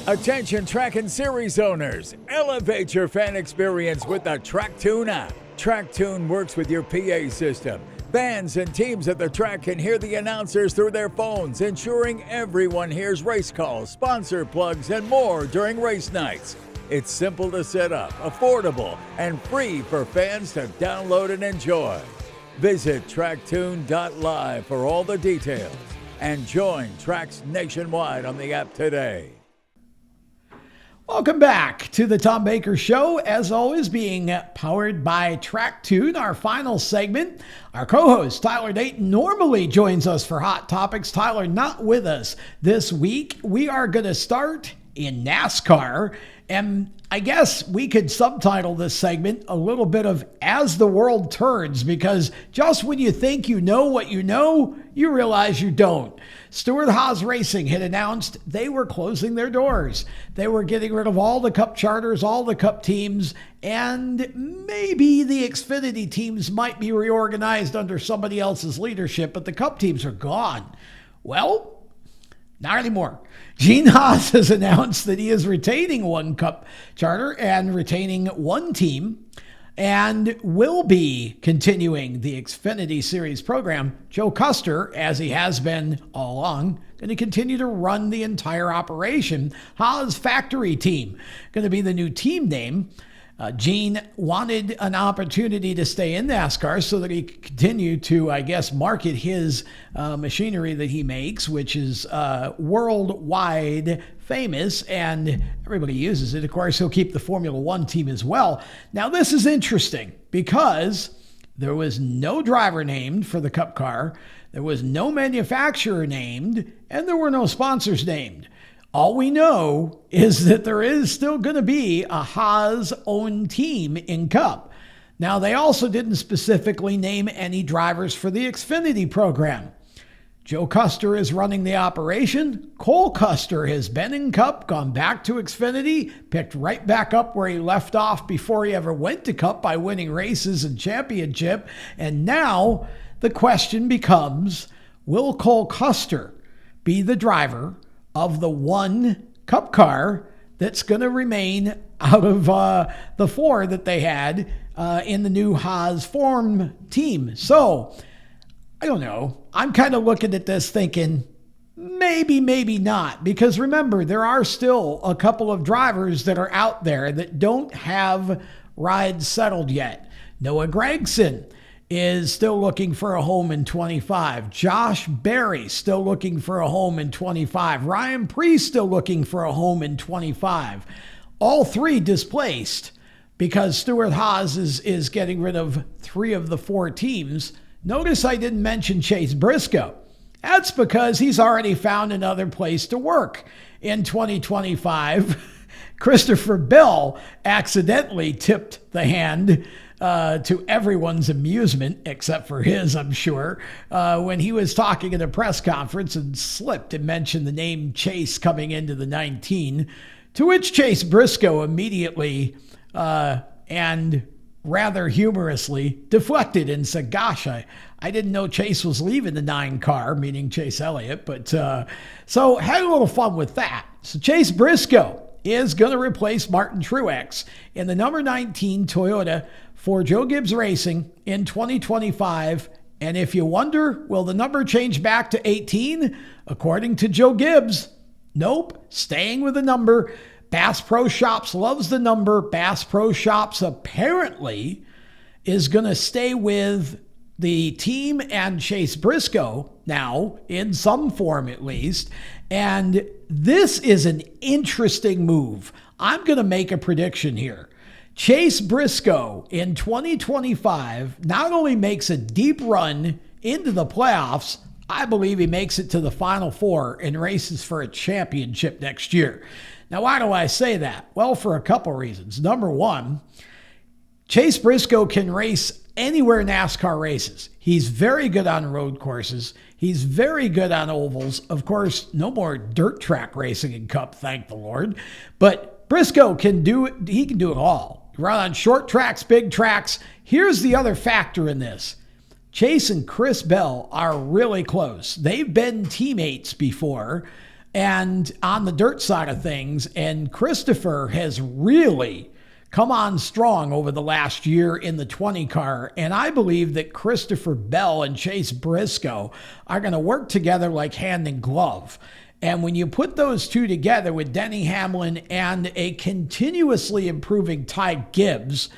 Attention track and series owners, elevate your fan experience with the TrackTune app. TrackTune works with your PA system. Fans and teams at the track can hear the announcers through their phones, ensuring everyone hears race calls, sponsor plugs, and more during race nights. It's simple to set up, affordable, and free for fans to download and enjoy. Visit tracktune.live for all the details and join tracks nationwide on the app today. Welcome back to the Tom Baker Show, as always being powered by TrackTune, our final segment. Our co-host, Tyler Dayton, normally joins us for Hot Topics. Tyler, not with us this week. We are going to start in NASCAR, and I guess we could subtitle this segment a little bit of As the World Turns, because just when you think you know what you know, you realize you don't. Stewart-Haas Racing had announced they were closing their doors. They were getting rid of all the Cup charters, all the Cup teams, and maybe the Xfinity teams might be reorganized under somebody else's leadership, but the Cup teams are gone. Well, not anymore. Gene Haas has announced that he is retaining one Cup charter and retaining one team, and will be continuing the Xfinity Series program. Joe Custer, as he has been all along, going to continue to run the entire operation. Haas Factory Team going to be the new team name. Gene wanted an opportunity to stay in NASCAR so that he could continue to, I guess, market his machinery that he makes, which is worldwide famous, and everybody uses it. Of course, he'll keep the Formula One team as well. Now, this is interesting because there was no driver named for the Cup car. There was no manufacturer named, and there were no sponsors named. All we know is that there is still going to be a Haas-owned team in Cup. Now, they also didn't specifically name any drivers for the Xfinity program. Joe Custer is running the operation. Cole Custer has been in Cup, gone back to Xfinity, picked right back up where he left off before he ever went to Cup by winning races and championship. And now the question becomes, will Cole Custer be the driver of the one Cup car that's going to remain out of the four that they had in the new Haas form team? So, I don't know. I'm kind of looking at this thinking, maybe, maybe not. Because remember, there are still a couple of drivers that are out there that don't have rides settled yet. Noah Gragson is still looking for a home in 25. Josh Berry still looking for a home in 25. Ryan Preece still looking for a home in 25. All three displaced because Stewart Haas is getting rid of 3 of the 4 teams. Notice I didn't mention Chase Briscoe. That's because he's already found another place to work. In 2025, Christopher Bell accidentally tipped the hand to everyone's amusement, except for his, I'm sure, when he was talking at a press conference and slipped and mentioned the name Chase coming into the 19, to which Chase Briscoe immediately and rather humorously deflected and said, gosh, I didn't know Chase was leaving the 9 car, meaning Chase Elliott. But so had a little fun with that. So Chase Briscoe is going to replace Martin Truex in the number 19 Toyota for Joe Gibbs Racing in 2025. And if you wonder, will the number change back to 18? According to Joe Gibbs, nope, staying with the number. Bass Pro Shops loves the number. Bass Pro Shops apparently is going to stay with the team and Chase Briscoe now, in some form at least. And this is an interesting move. I'm going to make a prediction here. Chase Briscoe in 2025 not only makes a deep run into the playoffs, I believe he makes it to the Final Four and races for a championship next year. Now, why do I say that? Well, for a couple reasons. Number one, Chase Briscoe can race anywhere NASCAR races. He's very good on road courses. He's very good on ovals. Of course, no more dirt track racing in Cup, thank the Lord. But Briscoe can do it. He can do it all. Run on short tracks, big tracks. Here's the other factor in this. Chase and Chris Bell are really close. They've been teammates before and on the dirt side of things, and Christopher has really come on strong over the last year in the 20 car, and I believe that Christopher Bell and Chase Briscoe are going to work together like hand in glove. And when you put those two together with Denny Hamlin and a continuously improving Ty Gibbs,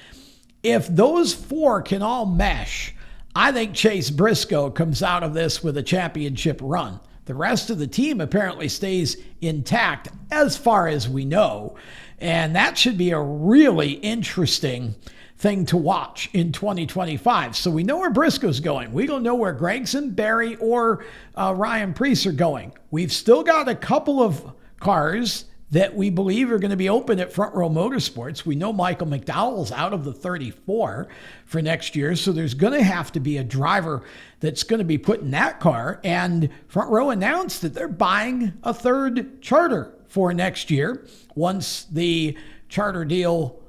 if those 4 can all mesh, I think Chase Briscoe comes out of this with a championship run. The rest of the team apparently stays intact as far as we know. And that should be a really interesting thing to watch in 2025. So we know where Briscoe's going. We don't know where Gragson, Barry, or Ryan Preece are going. We've still got a couple of cars that we believe are going to be open at Front Row Motorsports. We know Michael McDowell's out of the 34 for next year, so there's going to have to be a driver that's going to be put in that car. And Front Row announced that they're buying a 3rd charter for next year once the charter deal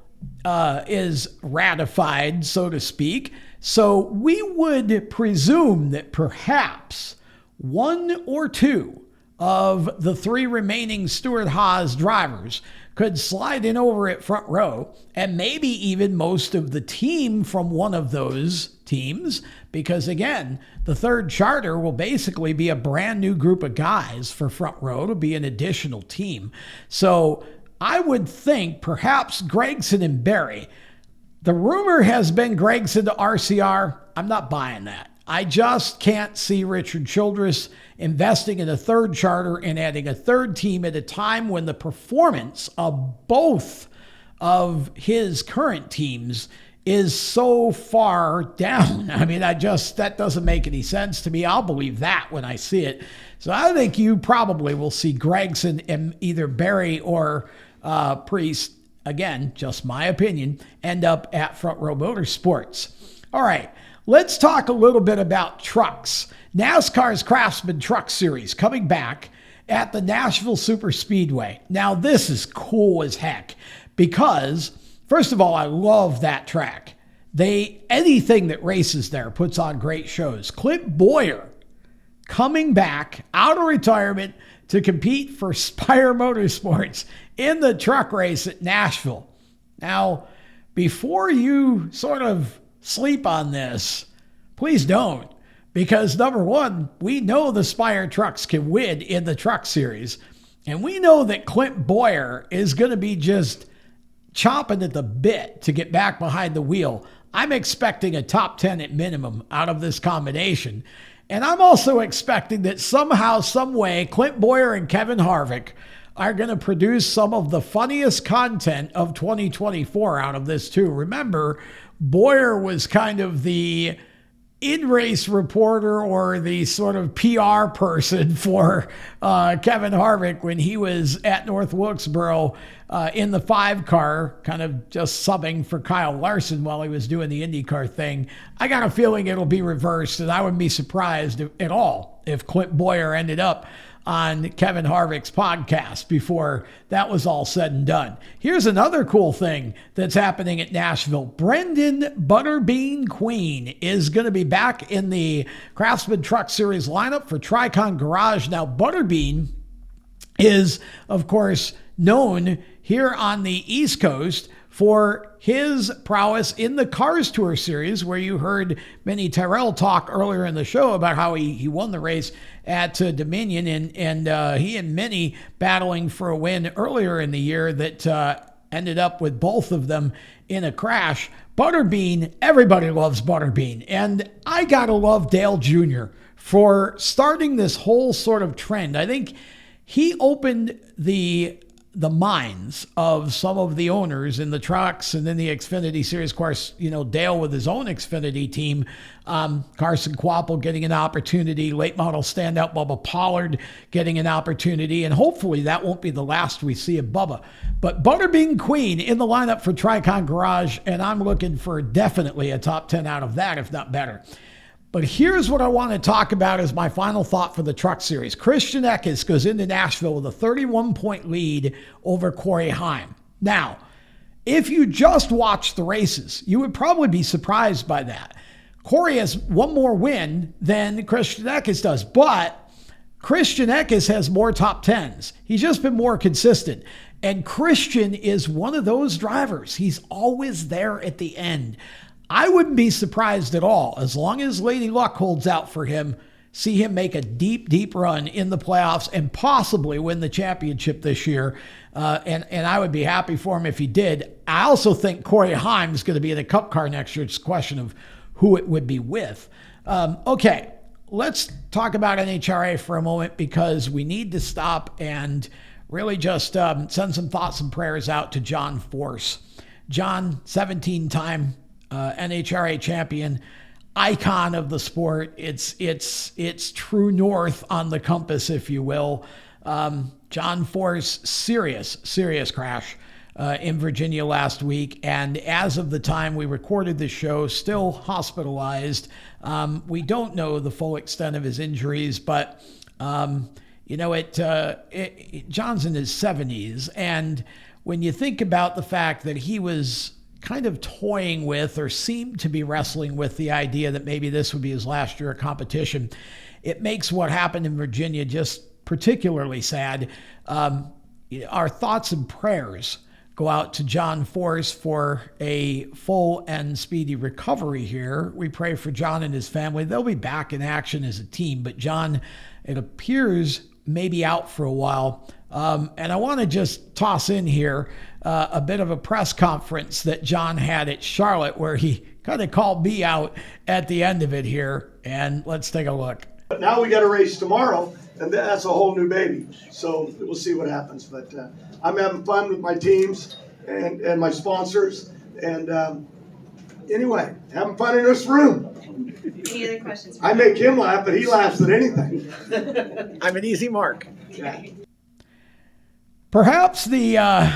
is ratified, so to speak. So we would presume that perhaps 1 or 2 of the 3 remaining Stewart Haas drivers could slide in over at Front Row, and maybe even most of the team from one of those teams, because again, the 3rd charter will basically be a brand new group of guys for Front Row to be an additional team. So I would think perhaps Gragson and Barry. The rumor has been Gragson to RCR. I'm not buying that. I just can't see Richard Childress investing in a 3rd charter and adding a 3rd team at a time when the performance of both of his current teams is so far down. I mean, that doesn't make any sense to me. I'll believe that when I see it. So I think you probably will see Gregson and either Barry or Priest, again, just my opinion, end up at Front Row Motorsports. All right, let's talk a little bit about trucks. NASCAR's Craftsman Truck Series coming back at the Nashville Super Speedway. Now, this is cool as heck because, first of all, I love that track. Anything that races there puts on great shows. Clint Boyer coming back out of retirement to compete for Spire Motorsports in the truck race at Nashville. Now, before you sort of sleep on this, please don't. Because number one, we know the Spire trucks can win in the truck series. And we know that Clint Boyer is going to be just chomping at the bit to get back behind the wheel. I'm expecting a top 10 at minimum out of this combination. And I'm also expecting that somehow, some way, Clint Boyer and Kevin Harvick are going to produce some of the funniest content of 2024 out of this too. Remember, Boyer was kind of the in-race reporter or the sort of PR person for Kevin Harvick when he was at North Wilkesboro in the 5-car, kind of just subbing for Kyle Larson while he was doing the IndyCar thing. I got a feeling it'll be reversed, and I wouldn't be surprised at all if Clint Boyer ended up on Kevin Harvick's podcast before that was all said and done. Here's another cool thing that's happening at Nashville. Brendan Butterbean Queen is going to be back in the Craftsman Truck Series lineup for Tricon Garage. Now, Butterbean is, of course, known here on the East Coast for his prowess in the Cars Tour Series, where you heard Mini Tyrrell talk earlier in the show about how he won the race at Dominion, and he and Mini battling for a win earlier in the year that ended up with both of them in a crash. Butterbean, everybody loves Butterbean, and I gotta love Dale Jr. for starting this whole sort of trend. I think he opened the minds of some of the owners in the trucks and in the Xfinity Series. Of course, you know, Dale with his own Xfinity team, Carson Kvapil getting an opportunity, late model standout Bubba Pollard getting an opportunity, and hopefully that won't be the last we see of Bubba. But Butterbean Queen in the lineup for Tricon Garage, and I'm looking for definitely a top 10 out of that, if not better. But here's what I want to talk about as my final thought for the truck series. Christian Eckes goes into Nashville with a 31-point lead over Corey Heim. Now, if you just watch the races, you would probably be surprised by that. Corey has one more win than Christian Eckes does, but Christian Eckes has more top 10s. He's just been more consistent. And Christian is one of those drivers. He's always there at the end. I wouldn't be surprised at all, as long as Lady Luck holds out for him, see him make a deep, deep run in the playoffs and possibly win the championship this year. And I would be happy for him if he did. I also think Corey Heim is going to be in a Cup car next year. It's a question of who it would be with. Okay, let's talk about NHRA for a moment, because we need to stop and really just send some thoughts and prayers out to John Force. John, 17-time NHRA champion, icon of the sport. It's true north on the compass, if you will. John Force, serious crash in Virginia last week, and as of the time we recorded this show, still hospitalized. We don't know the full extent of his injuries, but John's in his 70s, and when you think about the fact that he was kind of toying with, or seemed to be wrestling with, the idea that maybe this would be his last year of competition, it makes what happened in Virginia just particularly sad. Our thoughts and prayers go out to John Force for a full and speedy recovery here. We pray for John and his family. They'll be back in action as a team, but John, it appears, may be out for a while. And I want to just toss in here a bit of a press conference that John had at Charlotte, where he kind of called me out at the end of it here. And let's take a look. But now we got a race tomorrow, and that's a whole new baby. So we'll see what happens. But I'm having fun with my teams and my sponsors. And Anyway, having fun in this room. Any other questions? I make him laugh, but he laughs at anything. I'm an easy mark. Yeah. Perhaps the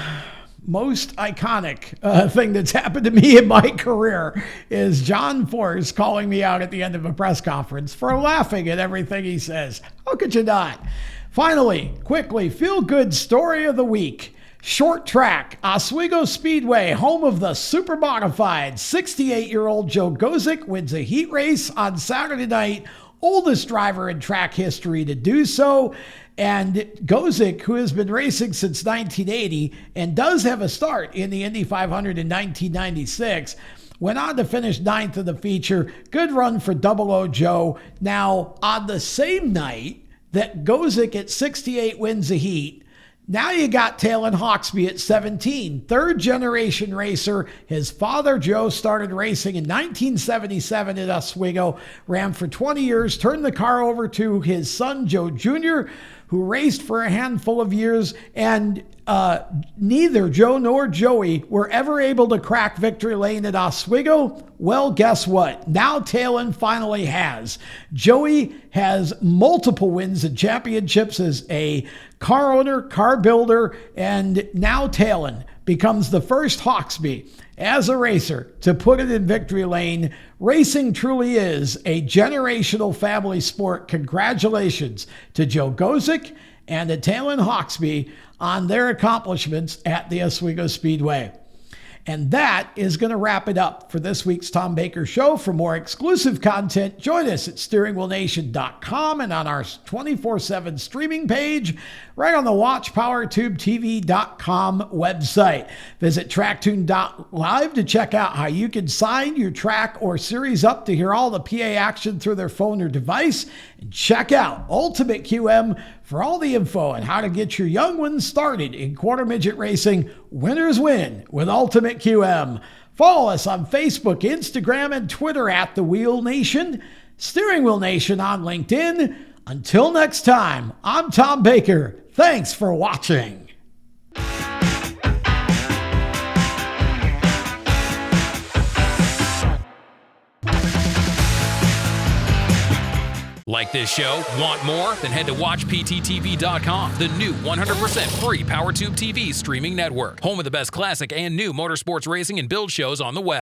most iconic thing that's happened to me in my career is John Force calling me out at the end of a press conference for laughing at everything he says. How could you not? Finally, quickly, feel-good story of the week. Short track, Oswego Speedway, home of the super modified 68-year-old Joe Gozick, wins a heat race on Saturday night, oldest driver in track history to do so. And Gozick, who has been racing since 1980 and does have a start in the Indy 500 in 1996, went on to finish ninth in the feature. Good run for Double O Joe. Now, on the same night that Gozick at 68 wins a heat, now you got Talon Hawksby at 17, third generation racer. His father, Joe, started racing in 1977 at Oswego, ran for 20 years, turned the car over to his son, Joe Jr., who raced for a handful of years, and neither Joe nor Joey were ever able to crack victory lane at Oswego. Well, guess what? Now Talon finally has. Joey has multiple wins and championships as a car owner, car builder, and now Talon becomes the first Hawksby as a racer to put it in victory lane. Racing truly is a generational family sport. Congratulations to Joe Gozick and to Talon Hawksby on their accomplishments at the Oswego Speedway. And that is going to wrap it up for this week's Tom Baker Show. For more exclusive content, join us at steeringwheelnation.com and on our 24/7 streaming page right on the WatchPowerTubeTV.com website. Visit Tracktune.live to check out how you can sign your track or series up to hear all the PA action through their phone or device. And check out Ultimate QM for all the info on how to get your young ones started in quarter midget racing. Winners win with Ultimate QM. Follow us on Facebook, Instagram, and Twitter at The Wheel Nation, Steering Wheel Nation on LinkedIn. Until next time, I'm Tom Baker. Thanks for watching. Like this show? Want more? Then head to WatchPTTV.com, the new 100% free PowerTube TV streaming network. Home of the best classic and new motorsports racing and build shows on the web.